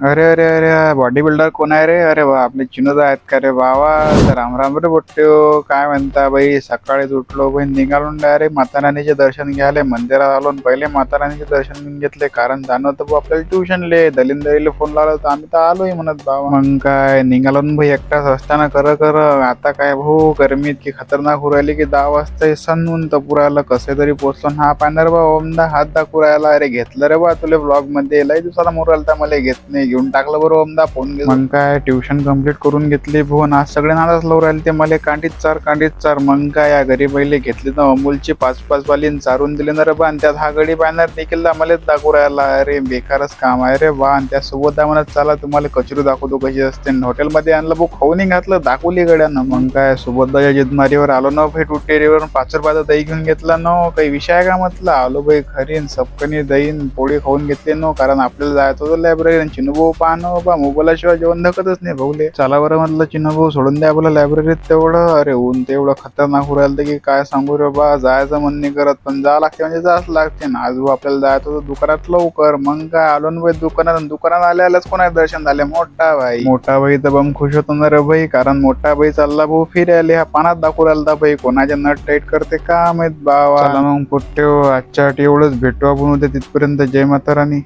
अरे अरे अरे बॉडी बिल्डर कोण आहे रे? अरे वा, आपले चिनोज आहेत का रे बाबा? तर राम राम रे बोट्यो. काय म्हणता बाई? सकाळीच उठलो बाई, निघालो डायरेक्ट माता राणीचे दर्शन घ्यायला मंदिरात आलो आणि पहिले माता राणीचे दर्शन घेऊन घेतले, कारण जाणं होतं बुवा आपल्याला ट्युशनले. दलिंदरीला फोन लावला तर आम्ही तर आलोय म्हणत बाबा. मग काय निघालो ना भाई, एकटाच असताना कर कर आता काय भाऊ, गरमी इतकी खतरनाक होऊ राहिली की 10 वाजता सणून तर पुरायला कसे तरी पोचलो. हा पाहणार बा ओमदा हात दाखवू राहिला. अरे घेतलं रे बा तुला ब्लॉग मध्ये, लय दिवसाला मोरालता मला घेत नाही, घेऊन टाकलं बरोबर ओमदा फोन. मग काय ट्युशन कम्प्लीट करून घेतली भुवन. आज सगळे नाराज लावून राहिले ते मला, कांडीच चार. मग काय या गरीब बैले घेतली तर अमूलची 5-5 वाली चारून दिले ना रे बा, आणि त्यात हा गडी बॅनर देखील मला दाखवू राहिला. अरे बेकारच काम आहे रे बा. आणि त्यासोबत म्हणत चला तुम्हाला कचरू दाखवतो कशी असते. हॉटेलमध्ये आणलं भाऊ, खाऊन घातलं, दाखवली गड्यानं. मग काय सुबोधाच्या जिदमारीवर आलो ना भाई, टुटेरीवर 5 रुपयाचा दही घेऊन घेतला न. काही विषय आहे का म्हटलं, आलो भाई खरीन सबकनी दहीन पोळी खाऊन घेतली न, कारण आपल्याला जायचं होतं लायब्ररी. चिनूभाऊ पाहणं बाबा, मोबाईलशिवाय जेवण धकतच नाही भाऊले. चला बरं म्हटलं चिनूभाऊ, सोडून द्या बोला लायब्ररीत तेवढं. अरे ऊन तेवढं खतरनाक होऊ राहिलं की काय सांगू रे बा. जायचं मन नाही करत, पण जा लागते म्हणजे जाच लागते ना. आज आपल्याला जायचं होतं दुकानात लवकर. मग काय आलो ना भाई दुकानात आल्यालाच कोणा दर्शन झाले. मोठा भाई तर बम खुश होतो ना रे भाई, कारण मोठा भाई चालला भाऊ फिरायला. हा पानात दाखवू राहिला भाई, कोणाच्या नट टाईट करते का माहित बावा. चला मग पोट्टे, आजच्या एवढंच, भेटू आपण उद्या. तिथपर्यंत जय माता राणी.